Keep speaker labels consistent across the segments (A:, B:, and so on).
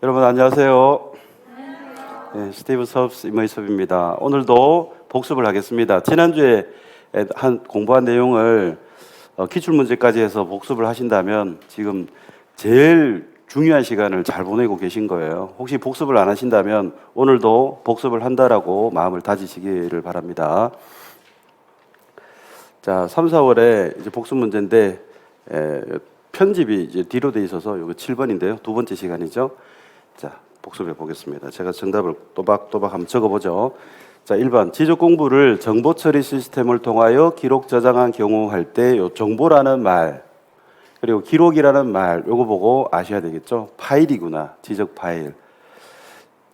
A: 여러분 안녕하세요. 네, 스티브 섭스 임의섭입니다. 오늘도 복습을 하겠습니다. 지난주에 공부한 내용을 기출문제까지 해서 복습을 하신다면 지금 제일 중요한 시간을 잘 보내고 계신 거예요. 혹시 복습을 안 하신다면 오늘도 복습을 한다라고 마음을 다지시기를 바랍니다. 자, 3, 4월에 이제 복습 문제인데 편집이 이제 뒤로 돼 있어서 이거 7번인데요. 두 번째 시간이죠. 자, 복습해 보겠습니다. 제가 정답을 또박또박 한번 적어보죠. 자, 1번. 지적 공부를 정보 처리 시스템을 통하여 기록 저장한 경우 할 때 요 정보라는 말, 그리고 기록이라는 말, 요거 보고 아셔야 되겠죠. 파일이구나. 지적 파일.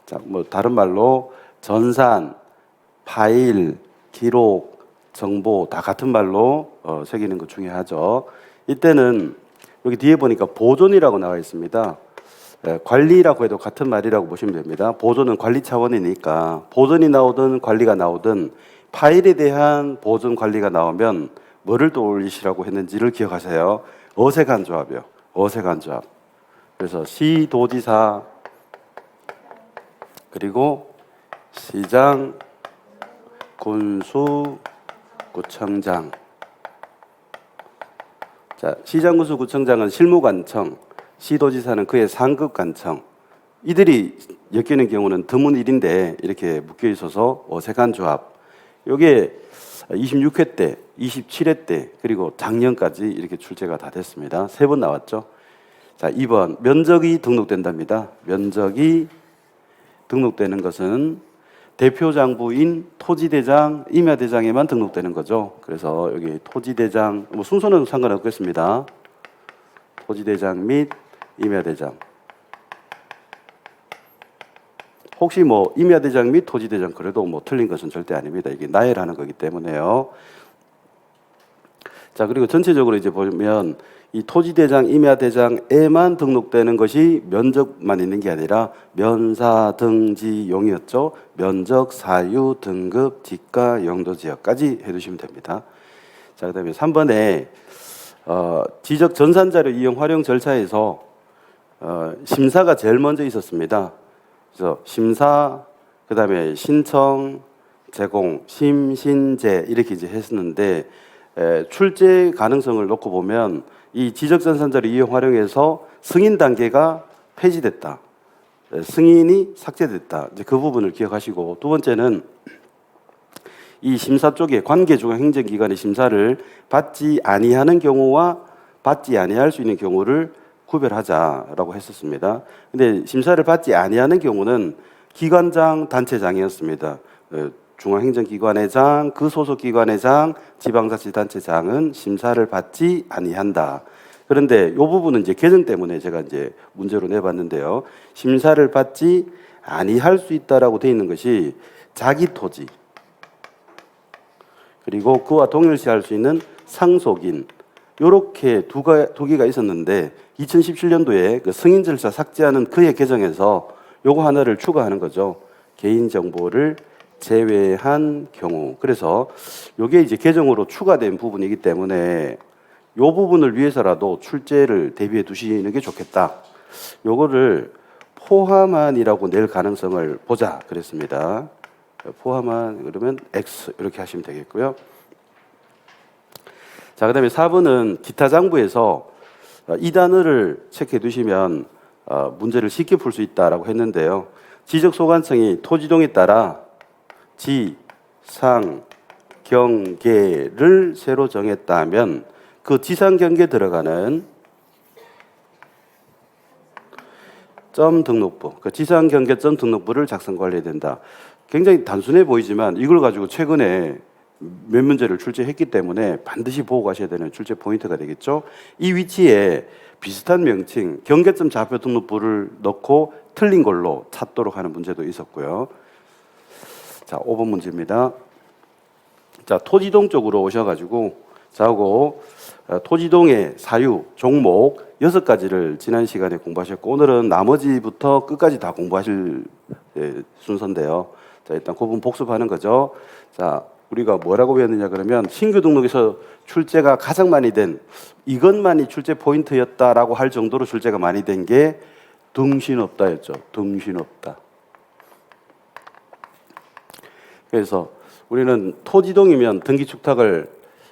A: 자, 뭐 다른 말로 전산, 파일, 기록, 정보 다 같은 말로 새기는 거 중요하죠. 이때는 여기 뒤에 보니까 보존이라고 나와 있습니다. 관리라고 해도 같은 말이라고 보시면 됩니다. 보존은 관리 차원이니까 보존이 나오든 관리가 나오든 파일에 대한 보존 관리가 나오면 뭐를 떠올리시라고 했는지를 기억하세요. 어색한 조합이요. 어색한 조합. 그래서 시도지사 그리고 시장, 군수, 구청장. 자, 시장, 군수, 구청장은 실무관청, 시도지사는 그의 상급관청. 이들이 엮이는 경우는 드문 일인데 이렇게 묶여 있어서 어색한 조합. 이게 26회 때, 27회 때, 그리고 작년까지 이렇게 출제가 다 됐습니다. 3번 나왔죠. 자, 2번 면적이 등록된답니다. 면적이 등록되는 것은 대표장부인 토지대장, 임야대장에만 등록되는 거죠. 그래서 여기 토지대장, 뭐 순서는 상관없겠습니다. 토지대장 및 임야대장. 혹시 뭐 임야대장 및 토지대장 그래도 뭐 틀린 것은 절대 아닙니다. 이게 나열하는 거기 때문에요. 자, 그리고 전체적으로 이제 보면 이 토지대장, 임야대장에만 등록되는 것이 면적만 있는 게 아니라 면사, 등지용이었죠. 면적, 사유, 등급, 지가, 용도, 지역까지 해두시면 됩니다. 자, 그다음에 3번에 지적 전산자료 이용 활용 절차에서 심사가 제일 먼저 있었습니다. 그래서 심사, 그다음에 신청, 제공, 심신제 이렇게 이제 했었는데 출제 가능성을 놓고 보면 이 지적 전산자료 이용 활용해서 승인 단계가 폐지됐다. 승인이 삭제됐다. 이제 그 부분을 기억하시고, 두 번째는 이 심사 쪽에 관계중앙행정기관의 심사를 받지 아니하는 경우와 받지 아니할 수 있는 경우를 구별하자라고 했었습니다. 근데 심사를 받지 아니하는 경우는 기관장, 단체장이었습니다. 중앙행정기관의 장, 그 소속기관의 장, 지방자치단체장은 심사를 받지 아니한다. 그런데 이 부분은 이제 개정 때문에 제가 이제 문제로 내봤는데요. 심사를 받지 아니할 수 있다라고 되어 있는 것이 자기 토지, 그리고 그와 동일시할 수 있는 상속인, 이렇게 두 개가 있었는데 2017년도에 그 승인 절차 삭제하는 그의 개정에서 요거 하나를 추가하는 거죠. 개인정보를 제외한 경우. 그래서 요게 이제 개정으로 추가된 부분이기 때문에 요 부분을 위해서라도 출제를 대비해 두시는 게 좋겠다. 요거를 포함한이라고 낼 가능성을 보자 그랬습니다. 포함한 그러면 X 이렇게 하시면 되겠고요. 자, 그다음에 4번은 기타 장부에서 이 단어를 체크해 두시면 문제를 쉽게 풀 수 있다라고 했는데요. 지적 소관청이 토지동에 따라 지, 상, 경계를 새로 정했다면 그 지상 경계에 들어가는 점 등록부, 그 지상 경계 점 등록부를 작성 관리해야 된다. 굉장히 단순해 보이지만 이걸 가지고 최근에 몇 문제를 출제했기 때문에 반드시 보고 가셔야 되는 출제 포인트가 되겠죠. 이 위치에 비슷한 명칭, 경계점 좌표 등록부를 넣고 틀린 걸로 찾도록 하는 문제도 있었고요. 자, 5번 문제입니다. 자, 토지동 쪽으로 오셔가지고 자고 토지동의 사유, 종목 6가지를 지난 시간에 공부하셨고 오늘은 나머지부터 끝까지 다 공부하실 순서인데요. 자, 일단 그 부분 복습하는 거죠. 자, 우리가 뭐라고 배웠느냐 그러면 신규 등록에서 출제가 가장 많이 된 이것만이 출제 포인트였다라고 할 정도로 출제가 많이 된 게 등신 없다였죠. 등신 없다. 그래서 우리는 토지동이면 등기 축탁을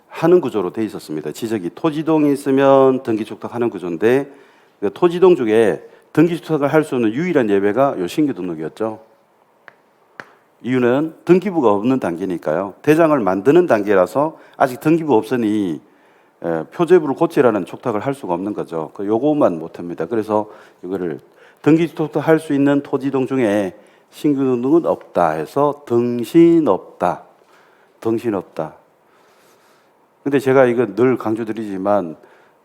A: 하는 구조로 돼 있었습니다. 지적이 토지동이 있으면 등기 축탁하는 구조인데 토지동 중에 등기 축탁을 할 수 있는 유일한 예외가 요 신규 등록이었죠. 이유는 등기부가 없는 단계니까요. 대장을 만드는 단계라서 아직 등기부 없으니 표제부를 고치라는 촉탁을 할 수가 없는 거죠. 요것만 못합니다. 그래서 이거를 등기 촉탁할 수 있는 토지동 중에 신규 등록은 없다 해서 등신 없다. 등신 없다. 근데 제가 이거 늘 강조드리지만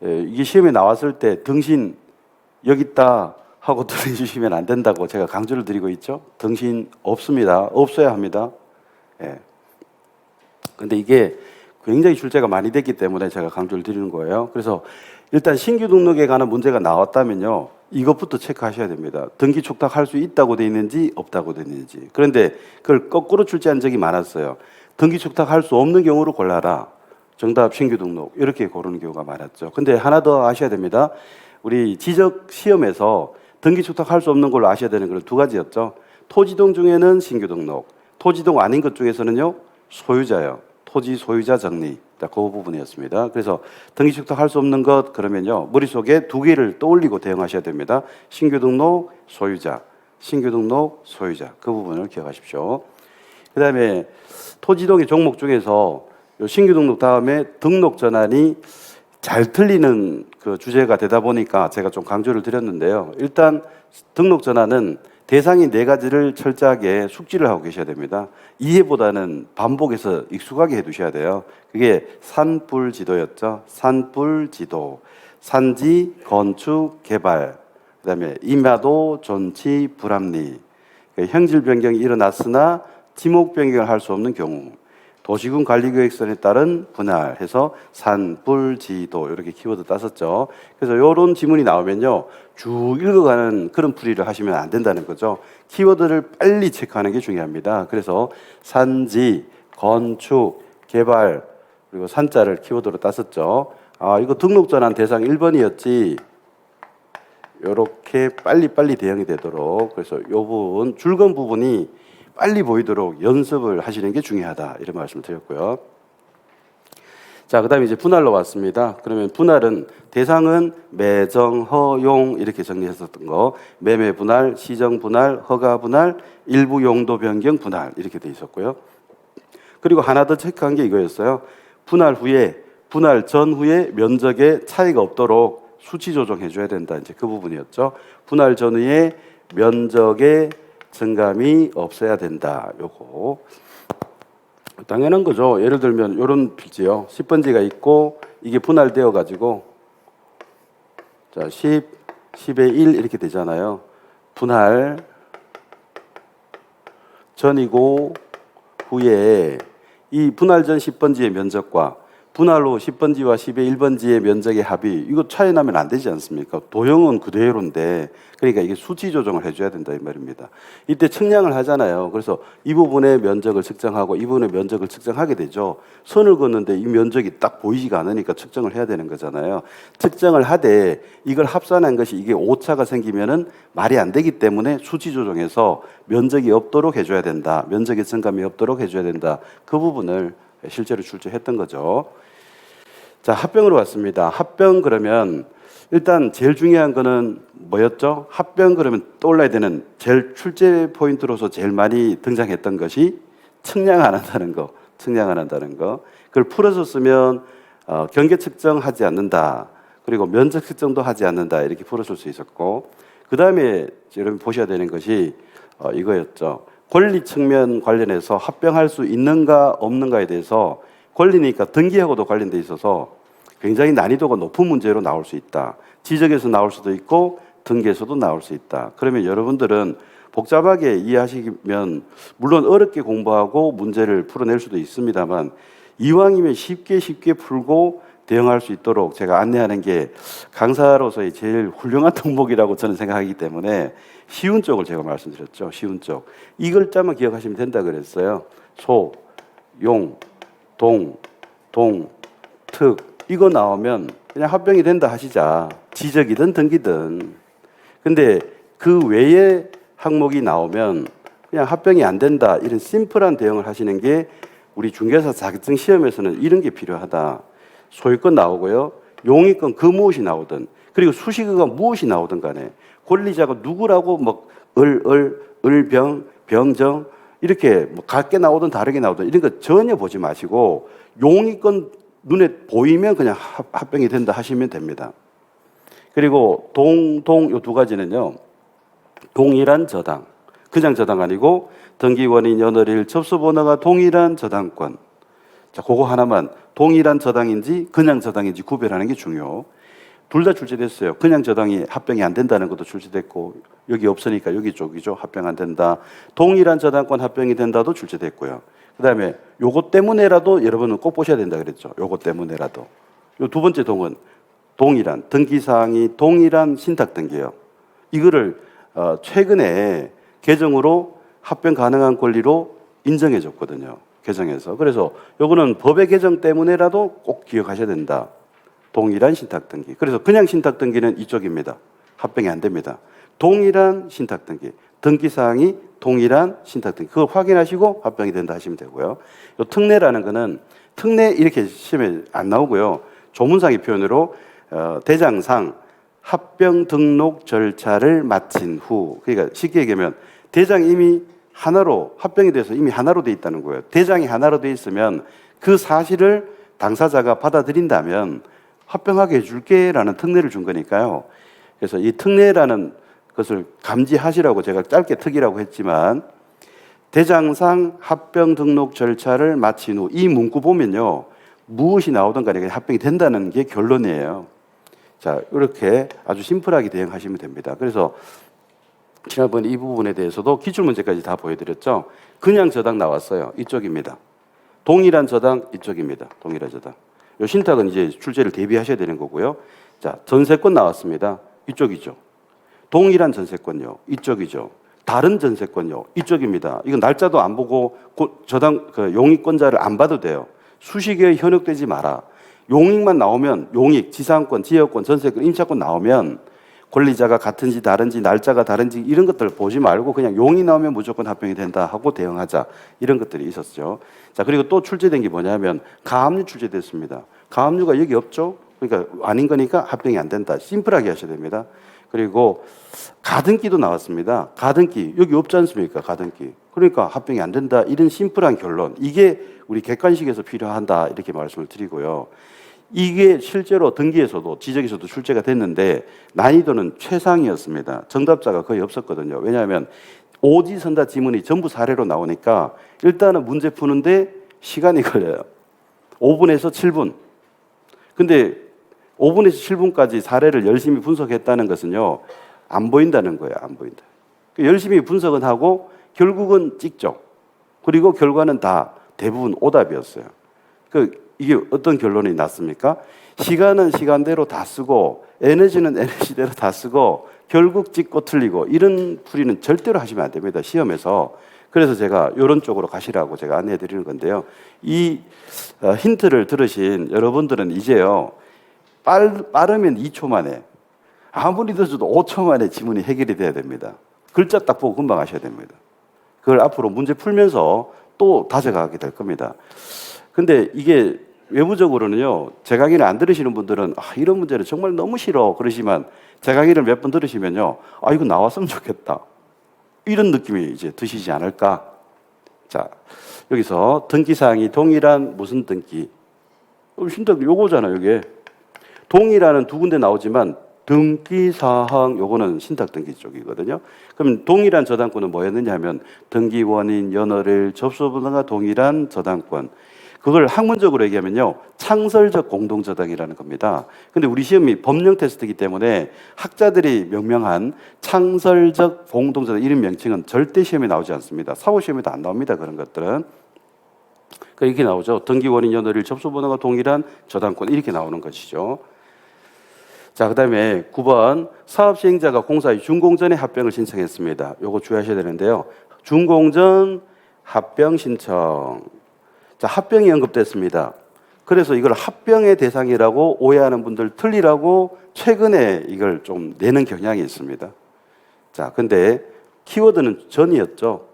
A: 이게 시험에 나왔을 때 등신 여기 있다 하고 들어주시면 안 된다고 제가 강조를 드리고 있죠. 등신 없습니다. 없어야 합니다. 예. 근데 이게 굉장히 출제가 많이 됐기 때문에 제가 강조를 드리는 거예요. 그래서 일단 신규 등록에 관한 문제가 나왔다면요. 이것부터 체크하셔야 됩니다. 등기 촉탁할 수 있다고 돼 있는지 없다고 돼 있는지. 그런데 그걸 거꾸로 출제한 적이 많았어요. 등기 촉탁할 수 없는 경우로 골라라. 정답 신규 등록 이렇게 고르는 경우가 많았죠. 근데 하나 더 아셔야 됩니다. 우리 지적 시험에서 등기 촉탁할 수 없는 걸로 아셔야 되는 건 두 가지였죠. 토지동 중에는 신규 등록, 토지동 아닌 것 중에서는요 소유자요. 토지 소유자 정리. 그 부분이었습니다. 그래서 등기 촉탁할 수 없는 것 그러면요 머릿속에 두 개를 떠올리고 대응하셔야 됩니다. 신규 등록 소유자, 신규 등록 소유자 그 부분을 기억하십시오. 그 다음에 토지동의 종목 중에서 신규 등록 다음에 등록 전환이 잘 틀리는 그 주제가 되다 보니까 제가 좀 강조를 드렸는데요. 일단 등록 전환은 대상이 네 가지를 철저하게 숙지를 하고 계셔야 됩니다. 이해보다는 반복해서 익숙하게 해두셔야 돼요. 그게 산불지도였죠. 산불지도, 산지, 건축, 개발, 그다음에 임야도, 존치, 불합리, 형질 변경이 일어났으나 지목 변경을 할 수 없는 경우, 도시군 관리계획선에 따른 분할해서 산불지도 이렇게 키워드 땄었죠. 그래서 이런 지문이 나오면요 쭉 읽어가는 그런 풀이를 하시면 안 된다는 거죠. 키워드를 빨리 체크하는 게 중요합니다. 그래서 산지, 건축, 개발 그리고 산자를 키워드로 땄었죠. 아 이거 등록 전환 대상 1번이었지. 이렇게 빨리빨리 대응이 되도록 그래서 이 부분 줄건 부분이 빨리 보이도록 연습을 하시는 게 중요하다 이런 말씀을 드렸고요. 자, 그다음에 이제 분할로 왔습니다. 그러면 분할은 대상은 매정, 허용 이렇게 정리했었던 거, 매매 분할, 시정 분할, 허가 분할, 일부 용도 변경 분할 이렇게 돼 있었고요. 그리고 하나 더 체크한 게 이거였어요. 분할 후에, 분할 전후에 면적에 차이가 없도록 수치 조정해 줘야 된다. 이제 그 부분이었죠. 분할 전후에 면적의 증감이 없어야 된다. 요거 당연한 거죠. 예를 들면 이런 필지요. 10번지가 있고 이게 분할되어 가지고 자 10, 10의 1 이렇게 되잖아요. 분할 전이고 후에 이 분할 전 10번지의 면적과 분할 후 10번지와 10의 1번지의 면적의 합이 이거 차이 나면 안 되지 않습니까? 도형은 그대로인데 그러니까 이게 수치 조정을 해줘야 된다 이 말입니다. 이때 측량을 하잖아요. 그래서 이 부분의 면적을 측정하고 이 부분의 면적을 측정하게 되죠. 선을 긋는데 이 면적이 딱 보이지가 않으니까 측정을 해야 되는 거잖아요. 측정을 하되 이걸 합산한 것이 이게 오차가 생기면은 말이 안 되기 때문에 수치 조정해서 면적이 없도록 해줘야 된다. 면적의 증감이 없도록 해줘야 된다. 그 부분을 실제로 출제했던 거죠. 자, 합병으로 왔습니다. 합병 그러면 일단 제일 중요한 거는 뭐였죠? 합병 그러면 떠올라야 되는 제일 출제 포인트로서 제일 많이 등장했던 것이 측량 안 한다는 거. 측량 안 한다는 거. 그걸 풀어서 쓰면 경계 측정하지 않는다. 그리고 면적 측정도 하지 않는다. 이렇게 풀어줄 수 있었고 그 다음에 여러분 보셔야 되는 것이 이거였죠. 권리 측면 관련해서 합병할 수 있는가 없는가에 대해서 권리니까 등기하고도 관련돼 있어서 굉장히 난이도가 높은 문제로 나올 수 있다. 지적에서 나올 수도 있고 등기에서도 나올 수 있다. 그러면 여러분들은 복잡하게 이해하시면 물론 어렵게 공부하고 문제를 풀어낼 수도 있습니다만 이왕이면 쉽게 풀고 대응할 수 있도록 제가 안내하는 게 강사로서의 제일 훌륭한 덕목이라고 저는 생각하기 때문에 쉬운 쪽을 제가 말씀드렸죠. 쉬운 쪽. 이 글자만 기억하시면 된다 그랬어요. 소, 용, 동, 특 이거 나오면 그냥 합병이 된다 하시자. 지적이든 등기든. 근데 그 외에 항목이 나오면 그냥 합병이 안 된다. 이런 심플한 대응을 하시는 게 우리 중개사 자격증 시험에서는 이런 게 필요하다. 소유권 나오고요. 용의권 그 무엇이 나오든 그리고 수식어가 무엇이 나오든 간에 권리자가 누구라고 뭐 을병, 병정 이렇게 뭐 같게 나오든 다르게 나오든 이런 거 전혀 보지 마시고 용의권 눈에 보이면 그냥 합병이 된다 하시면 됩니다. 그리고 요 두 가지는요. 동일한 저당, 그냥 저당 아니고 등기원인 연월일 접수번호가 동일한 저당권. 자, 그거 하나만 동일한 저당인지 그냥 저당인지 구별하는 게 중요. 둘 다 출제됐어요. 그냥 저당이 합병이 안 된다는 것도 출제됐고 여기 없으니까 여기 쪽이죠. 합병 안 된다. 동일한 저당권 합병이 된다도 출제됐고요. 그다음에 요것 때문에라도 여러분은 꼭 보셔야 된다 그랬죠. 요것 때문에라도. 요 두 번째 동은 동일한 등기사항이 동일한 신탁등기예요. 이거를 최근에 개정으로 합병 가능한 권리로 인정해 줬거든요. 개정해서. 그래서 요거는 법의 개정 때문에라도 꼭 기억하셔야 된다. 동일한 신탁등기. 그래서 그냥 신탁등기는 이쪽입니다. 합병이 안 됩니다. 동일한 신탁등기. 등기사항이 동일한 신탁등기. 그걸 확인하시고 합병이 된다 하시면 되고요. 요 특례라는 거는 특례 이렇게 시험에 안 나오고요. 조문상의 표현으로 대장상 합병 등록 절차를 마친 후, 그러니까 쉽게 얘기하면 대장이 이미 하나로 합병이 돼서 이미 하나로 돼 있다는 거예요. 대장이 하나로 돼 있으면 그 사실을 당사자가 받아들인다면 합병하게 해줄게라는 특례를 준 거니까요. 그래서 이 특례라는 것을 감지하시라고 제가 짧게 특이라고 했지만 대장상 합병 등록 절차를 마친 후 이 문구 보면요. 무엇이 나오든 간에 합병이 된다는 게 결론이에요. 자, 이렇게 아주 심플하게 대응하시면 됩니다. 그래서 지난번에 이 부분에 대해서도 기출문제까지 다 보여드렸죠. 그냥 저당 나왔어요. 이쪽입니다. 동일한 저당 이쪽입니다. 동일한 저당. 요 신탁은 이제 출제를 대비하셔야 되는 거고요. 자, 전세권 나왔습니다. 이쪽이죠. 동일한 전세권요. 이쪽이죠. 다른 전세권요. 이쪽입니다. 이건 날짜도 안 보고 저당 용익권자를 안 봐도 돼요. 수식에 현혹되지 마라. 용익만 나오면 용익, 지상권, 지역권, 전세권, 임차권 나오면 권리자가 같은지 다른지 날짜가 다른지 이런 것들 보지 말고 그냥 용익 나오면 무조건 합병이 된다 하고 대응하자. 이런 것들이 있었죠. 자, 그리고 또 출제된 게 뭐냐면 가압류 출제됐습니다. 가압류가 여기 없죠? 그러니까 아닌 거니까 합병이 안 된다. 심플하게 하셔야 됩니다. 그리고 가등기도 나왔습니다. 가등기 여기 없지 않습니까? 가등기. 그러니까 합병이 안 된다. 이런 심플한 결론. 이게 우리 객관식에서 필요한다. 이렇게 말씀을 드리고요. 이게 실제로 등기에서도 지적에서도 출제가 됐는데 난이도는 최상이었습니다. 정답자가 거의 없었거든요. 왜냐하면 오지선다 지문이 전부 사례로 나오니까 일단은 문제 푸는데 시간이 걸려요. 5분에서 7분. 근데 5분에서 7분까지 사례를 열심히 분석했다는 것은요. 안 보인다는 거예요. 안 보인다. 열심히 분석은 하고 결국은 찍죠. 그리고 결과는 다 대부분 오답이었어요. 이게 어떤 결론이 났습니까? 시간은 시간대로 다 쓰고 에너지는 에너지대로 다 쓰고 결국 찍고 틀리고 이런 풀이는 절대로 하시면 안 됩니다. 시험에서. 그래서 제가 이런 쪽으로 가시라고 제가 안내해 드리는 건데요. 이 힌트를 들으신 여러분들은 이제요. 빠르면 2초 만에 아무리 늦어도 5초 만에 지문이 해결이 돼야 됩니다. 글자 딱 보고 금방 하셔야 됩니다. 그걸 앞으로 문제 풀면서 또 다져가게 될 겁니다. 근데 이게 외부적으로는요, 제 강의를 안 들으시는 분들은 이런 문제는 정말 너무 싫어 그러시지만 제 강의를 몇 번 들으시면요, 이거 나왔으면 좋겠다. 이런 느낌이 이제 드시지 않을까. 자, 여기서 등기사항이 동일한 무슨 등기? 신탁 요거잖아요, 이게. 동일한은 두 군데 나오지만 등기사항 요거는 신탁등기 쪽이거든요. 그럼 동일한 저당권은 뭐였느냐 하면 등기원인, 연월일, 접수번호가 동일한 저당권. 그걸 학문적으로 얘기하면요. 창설적 공동저당이라는 겁니다. 근데 우리 시험이 법령 테스트이기 때문에 학자들이 명명한 창설적 공동저당 이런 명칭은 절대 시험에 나오지 않습니다. 사고시험에도 안 나옵니다. 그런 것들은. 이렇게 나오죠. 등기원인, 연월일, 접수번호가 동일한 저당권 이렇게 나오는 것이죠. 자, 그 다음에 9번 사업시행자가 공사의 준공전에 합병을 신청했습니다. 요거 주의하셔야 되는데요. 준공전 합병 신청. 자, 합병이 언급됐습니다. 그래서 이걸 합병의 대상이라고 오해하는 분들 틀리라고 최근에 이걸 좀 내는 경향이 있습니다. 자, 근데 키워드는 전이었죠.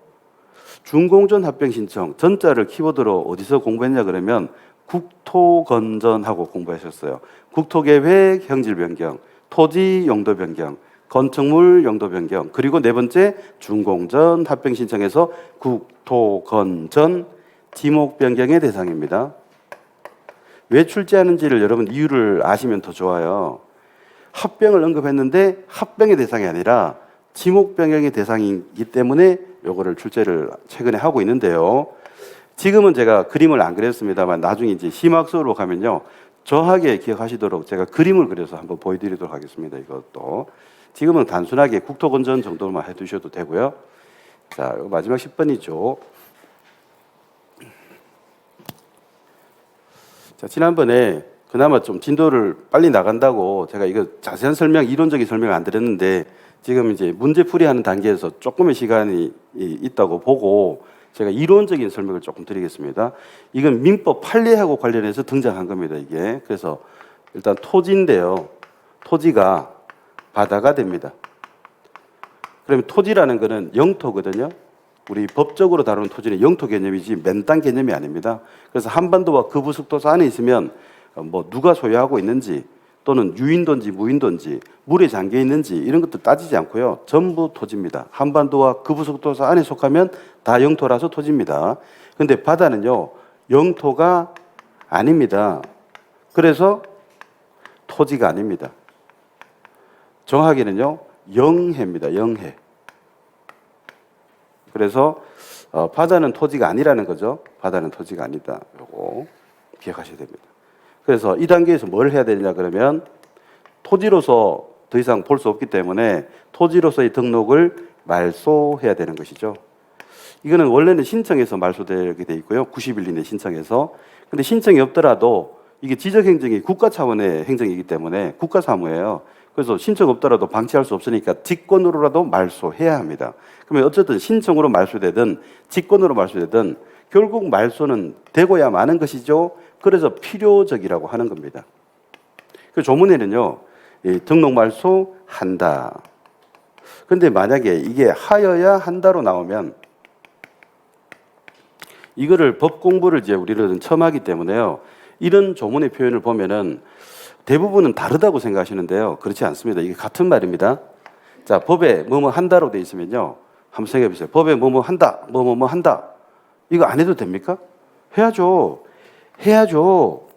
A: 준공전 합병 신청, 전자를 키워드로 어디서 공부했냐 그러면 국토건전하고 공부하셨어요. 국토계획 형질 변경, 토지 용도 변경, 건축물 용도 변경, 그리고 네 번째 준공전 합병 신청에서 국토건전 지목 변경의 대상입니다. 왜 출제하는지를 여러분 이유를 아시면 더 좋아요. 합병을 언급했는데 합병의 대상이 아니라 지목 변경의 대상이기 때문에 요거를 출제를 최근에 하고 있는데요. 지금은 제가 그림을 안 그렸습니다만 나중에 이제 심학수로 가면요. 정확하게 기억하시도록 제가 그림을 그려서 한번 보여드리도록 하겠습니다. 이것도. 지금은 단순하게 국토건전 정도만 해두셔도 되고요. 자, 마지막 10번이죠. 자, 지난번에 그나마 좀 진도를 빨리 나간다고 제가 이거 자세한 설명, 이론적인 설명을 안 드렸는데 지금 이제 문제 풀이하는 단계에서 조금의 시간이 있다고 보고 제가 이론적인 설명을 조금 드리겠습니다. 이건 민법 판례하고 관련해서 등장한 겁니다, 이게. 그래서 일단 토지인데요. 토지가 바다가 됩니다. 그러면 토지라는 거는 영토거든요. 우리 법적으로 다루는 토지는 영토 개념이지 맨땅 개념이 아닙니다. 그래서 한반도와 그 부속도서 안에 있으면 뭐 누가 소유하고 있는지 또는 유인도인지 무인도인지 물에 잠겨 있는지 이런 것도 따지지 않고요. 전부 토지입니다. 한반도와 그 부속도서 안에 속하면 다 영토라서 토지입니다. 그런데 바다는요. 영토가 아닙니다. 그래서 토지가 아닙니다. 정확하게는요. 영해입니다. 영해. 그래서 바다는 토지가 아니라는 거죠. 바다는 토지가 아니다. 요거 기억하셔야 됩니다. 그래서 이 단계에서 뭘 해야 되냐 그러면 토지로서 더 이상 볼 수 없기 때문에 토지로서의 등록을 말소해야 되는 것이죠. 이거는 원래는 신청해서 말소되게 돼 있고요. 90일 이내 신청해서. 근데 신청이 없더라도 이게 지적행정이 국가 차원의 행정이기 때문에 국가 사무예요. 그래서 신청 없더라도 방치할 수 없으니까 직권으로라도 말소해야 합니다. 그러면 어쨌든 신청으로 말소되든 직권으로 말소되든 결국 말소는 되고야 마는 것이죠. 그래서 필요적이라고 하는 겁니다. 그 조문에는요, 등록 말소 한다. 근데 만약에 이게 하여야 한다로 나오면 이거를 법 공부를 이제 우리는 처음 하기 때문에요. 이런 조문의 표현을 보면은 대부분은 다르다고 생각하시는데요. 그렇지 않습니다. 이게 같은 말입니다. 자, 법에 뭐뭐 한다로 돼 있으면요. 한번 생각해 보세요. 법에 뭐뭐 한다, 뭐뭐 한다. 이거 안 해도 됩니까? 해야죠. 해야죠.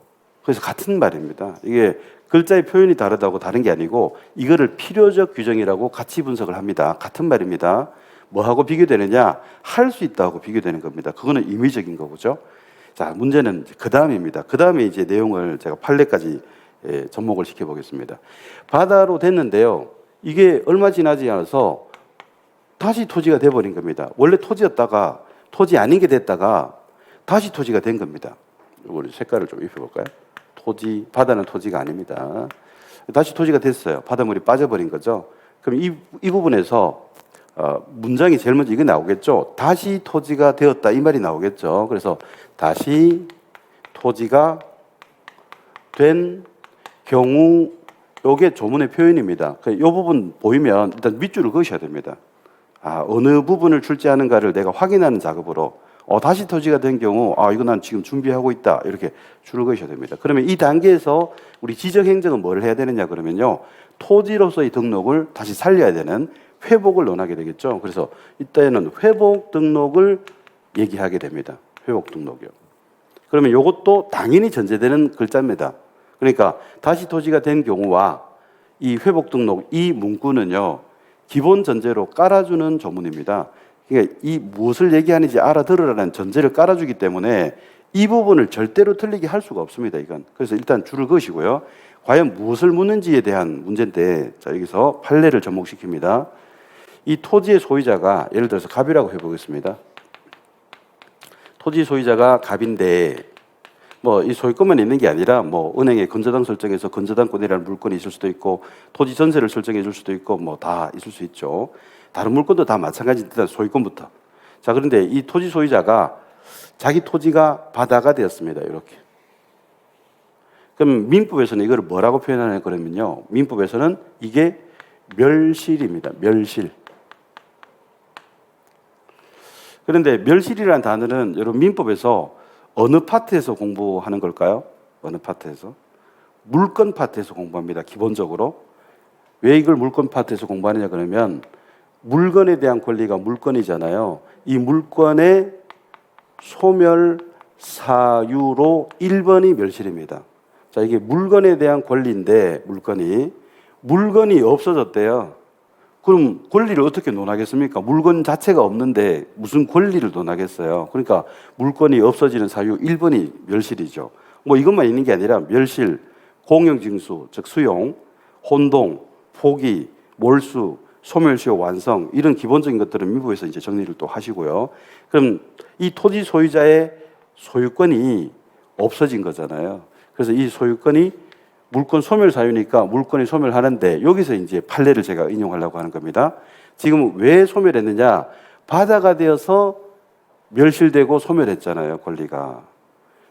A: 그래서 같은 말입니다. 이게 글자의 표현이 다르다고 다른 게 아니고 이거를 필요적 규정이라고 같이 분석을 합니다. 같은 말입니다. 뭐하고 비교되느냐? 할 수 있다고 비교되는 겁니다. 그거는 임의적인 거죠. 자, 문제는 그 다음입니다. 그 다음에 이제 내용을 제가 판례까지 접목을 시켜보겠습니다. 바다로 됐는데요. 이게 얼마 지나지 않아서 다시 토지가 돼버린 겁니다. 원래 토지였다가 토지 아닌 게 됐다가 다시 토지가 된 겁니다. 이걸 색깔을 좀 입혀볼까요? 토지, 바다는 토지가 아닙니다. 다시 토지가 됐어요. 바닷물이 빠져버린 거죠. 그럼 이 부분에서 문장이 제일 먼저 이게 나오겠죠. 다시 토지가 되었다 이 말이 나오겠죠. 그래서 다시 토지가 된 경우 요게 조문의 표현입니다. 이 부분 보이면 일단 밑줄을 그으셔야 됩니다. 어느 부분을 출제하는가를 내가 확인하는 작업으로 다시 토지가 된 경우 이거 난 지금 준비하고 있다 이렇게 줄을 그으셔야 됩니다. 그러면 이 단계에서 우리 지적행정은 뭘 해야 되느냐 그러면요. 토지로서의 등록을 다시 살려야 되는 회복을 논하게 되겠죠. 그래서 이때는 회복 등록을 얘기하게 됩니다. 회복 등록이요. 그러면 이것도 당연히 전제되는 글자입니다. 그러니까 다시 토지가 된 경우와 이 회복 등록 이 문구는요. 기본 전제로 깔아주는 조문입니다. 그러니까 이 무엇을 얘기하는지 알아들으라는 전제를 깔아주기 때문에 이 부분을 절대로 틀리게 할 수가 없습니다. 이건. 그래서 일단 줄을 그으시고요. 과연 무엇을 묻는지에 대한 문제인데 자 여기서 판례를 접목시킵니다. 이 토지의 소유자가 예를 들어서 갑이라고 해보겠습니다. 토지 소유자가 갑인데 이 소유권만 있는 게 아니라 은행의 건저당 설정에서 건저당권이라는 물건이 있을 수도 있고 토지 전세를 설정해 줄 수도 있고 다 있을 수 있죠. 다른 물건도 다 마찬가지 일단 소유권부터. 자 그런데 이 토지 소유자가 자기 토지가 바다가 되었습니다. 이렇게. 그럼 민법에서는 이걸 뭐라고 표현하냐 그러면요. 민법에서는 이게 멸실입니다. 멸실. 그런데 멸실이라는 단어는 여러분 민법에서 어느 파트에서 공부하는 걸까요? 어느 파트에서? 물건 파트에서 공부합니다. 기본적으로. 왜 이걸 물건 파트에서 공부하느냐 그러면 물건에 대한 권리가 물건이잖아요. 이 물건의 소멸 사유로 1번이 멸실입니다. 자, 이게 물건에 대한 권리인데 물건이 없어졌대요. 그럼 권리를 어떻게 논하겠습니까? 물건 자체가 없는데 무슨 권리를 논하겠어요? 그러니까 물건이 없어지는 사유 1번이 멸실이죠. 뭐 이것만 있는 게 아니라 멸실, 공용징수, 즉 수용, 혼동, 포기, 몰수, 소멸시효, 완성 이런 기본적인 것들은 민법에서 이제 정리를 또 하시고요. 그럼 이 토지 소유자의 소유권이 없어진 거잖아요. 그래서 이 소유권이 물건 소멸 사유니까 물건이 소멸하는데 여기서 이제 판례를 제가 인용하려고 하는 겁니다. 지금 왜 소멸했느냐? 바다가 되어서 멸실되고 소멸했잖아요, 권리가.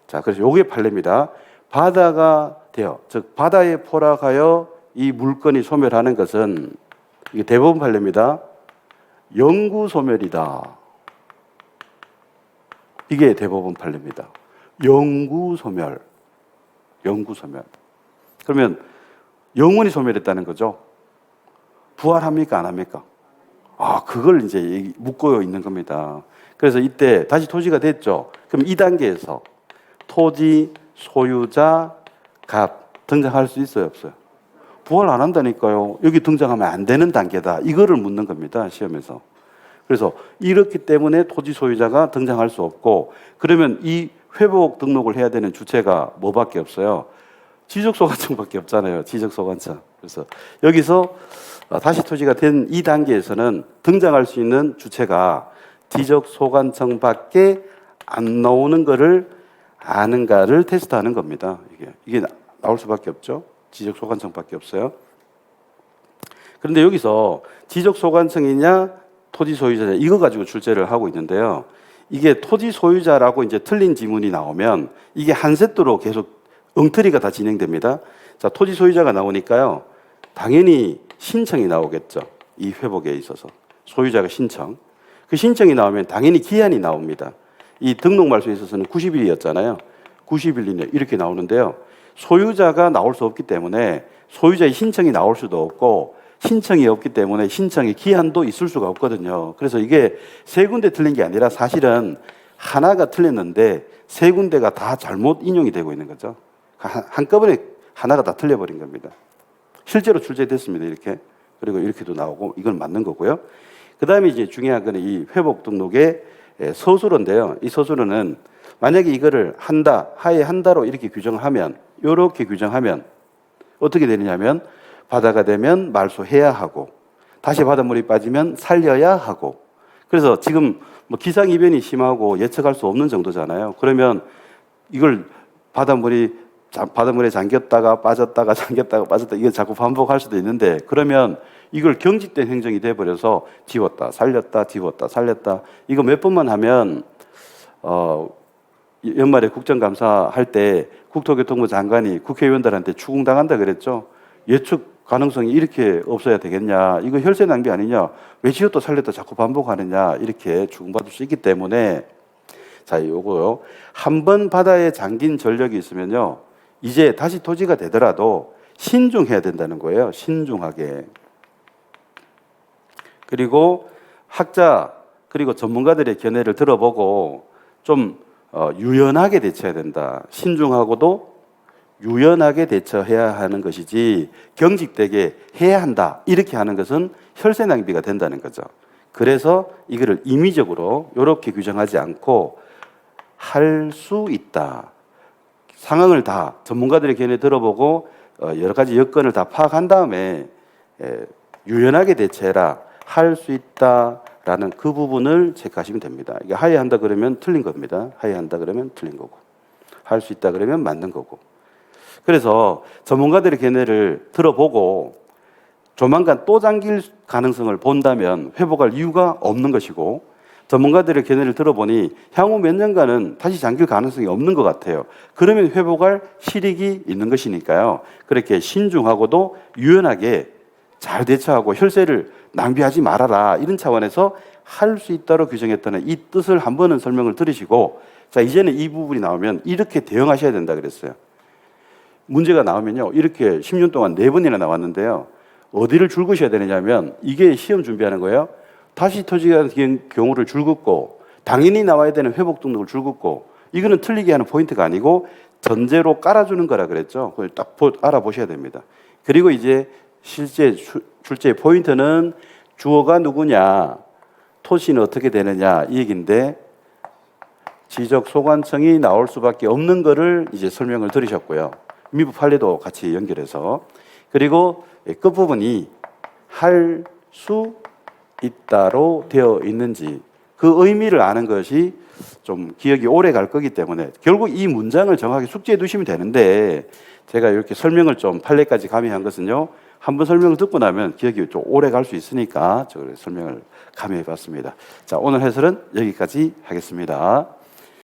A: 자, 그래서 요게 판례입니다. 바다가 되어, 즉 바다에 포락하여 이 물건이 소멸하는 것은 이게 대법원 판례입니다. 영구 소멸이다. 이게 대법원 판례입니다. 영구 소멸. 그러면 영원히 소멸했다는 거죠. 부활합니까? 안 합니까? 그걸 이제 묻고 있는 겁니다. 그래서 이때 다시 토지가 됐죠. 그럼 2단계에서 토지 소유자 갑 등장할 수 있어요, 없어요? 부활 안 한다니까요. 여기 등장하면 안 되는 단계다. 이거를 묻는 겁니다, 시험에서. 그래서 이렇기 때문에 토지 소유자가 등장할 수 없고, 그러면 이 회복 등록을 해야 되는 주체가 뭐밖에 없어요? 지적소관청밖에 없잖아요. 지적소관청. 그래서 여기서 다시 토지가 된 이 단계에서는 등장할 수 있는 주체가 지적소관청밖에 안 나오는 거를 아는가를 테스트하는 겁니다. 이게 나올 수밖에 없죠. 지적소관청밖에 없어요. 그런데 여기서 지적소관청이냐 토지 소유자냐 이거 가지고 출제를 하고 있는데요. 이게 토지 소유자라고 이제 틀린 지문이 나오면 이게 한 세트로 계속 엉터리가 다 진행됩니다. 자, 토지 소유자가 나오니까요. 당연히 신청이 나오겠죠. 이 회복에 있어서. 소유자가 신청. 그 신청이 나오면 당연히 기한이 나옵니다. 이 등록 말소에 있어서는 90일이었잖아요. 90일 이내 이렇게 나오는데요. 소유자가 나올 수 없기 때문에 소유자의 신청이 나올 수도 없고 신청이 없기 때문에 신청의 기한도 있을 수가 없거든요. 그래서 이게 세 군데 틀린 게 아니라 사실은 하나가 틀렸는데 세 군데가 다 잘못 인용이 되고 있는 거죠. 한꺼번에 하나가 다 틀려버린 겁니다. 실제로 출제됐습니다. 이렇게. 그리고 이렇게도 나오고 이건 맞는 거고요. 그 다음에 이제 중요한 건 이 회복 등록의 서술어인데요. 이 서술어는 만약에 이거를 한다, 하에 한다로 이렇게 규정하면 어떻게 되느냐면 바다가 되면 말소해야 하고 다시 바닷물이 빠지면 살려야 하고 그래서 지금 뭐 기상이변이 심하고 예측할 수 없는 정도잖아요. 그러면 이걸 바닷물에 잠겼다가 빠졌다가 잠겼다가 빠졌다 이게 자꾸 반복할 수도 있는데 그러면 이걸 경직된 행정이 돼버려서 지웠다 살렸다 지웠다 살렸다 이거 몇 번만 하면 연말에 국정감사 할 때 국토교통부 장관이 국회의원들한테 추궁당한다 그랬죠. 예측 가능성이 이렇게 없어야 되겠냐. 이거 혈세 낭비 아니냐. 왜 지었다 살렸다 자꾸 반복하느냐. 이렇게 추궁받을 수 있기 때문에 자, 요거요. 한 번 바다에 잠긴 전력이 있으면요. 이제 다시 토지가 되더라도 신중해야 된다는 거예요. 신중하게. 그리고 학자 그리고 전문가들의 견해를 들어보고 좀 유연하게 대처해야 된다. 신중하고도 유연하게 대처해야 하는 것이지 경직되게 해야 한다. 이렇게 하는 것은 혈세 낭비가 된다는 거죠. 그래서 이거를 임의적으로 이렇게 규정하지 않고 할 수 있다. 상황을 다 전문가들의 견해 들어보고 여러 가지 여건을 다 파악한 다음에 유연하게 대처해라. 할 수 있다라는 그 부분을 체크하시면 됩니다. 이게 하에 한다 그러면 틀린 겁니다. 하에 한다 그러면 틀린 거고 할 수 있다 그러면 맞는 거고 그래서 전문가들의 견해를 들어보고 조만간 또 잠길 가능성을 본다면 회복할 이유가 없는 것이고 전문가들의 견해를 들어보니 향후 몇 년간은 다시 잠길 가능성이 없는 것 같아요. 그러면 회복할 실익이 있는 것이니까요. 그렇게 신중하고도 유연하게 잘 대처하고 혈세를 낭비하지 말아라. 이런 차원에서 할 수 있다로 규정했다는 이 뜻을 한 번은 설명을 들으시고, 자, 이제는 이 부분이 나오면 이렇게 대응하셔야 된다 그랬어요. 문제가 나오면요, 이렇게 10년 동안 4번이나 나왔는데요, 어디를 줄 것이어야 되느냐면, 이게 시험 준비하는 거예요. 다시 토지가 경우를 줄 긋고, 당연히 나와야 되는 회복 등록을 줄 긋고, 이거는 틀리게 하는 포인트가 아니고 전제로 깔아주는 거라 그랬죠. 그걸 딱 알아보셔야 됩니다. 그리고 이제 실제 출제의 포인트는 주어가 누구냐, 토지는 어떻게 되느냐 이 얘기인데, 지적 소관청이 나올 수밖에 없는 거를 이제 설명을 들으셨고요. 미부 판례도 같이 연결해서, 그리고 끝부분이 할 수 있다로 되어 있는지 그 의미를 아는 것이 좀 기억이 오래 갈 거기 때문에 결국 이 문장을 정확히 숙지해 두시면 되는데, 제가 이렇게 설명을 좀 판례까지 가미한 것은요, 한번 설명을 듣고 나면 기억이 좀 오래 갈 수 있으니까 저 설명을 가미해 봤습니다. 자, 오늘 해설은 여기까지 하겠습니다.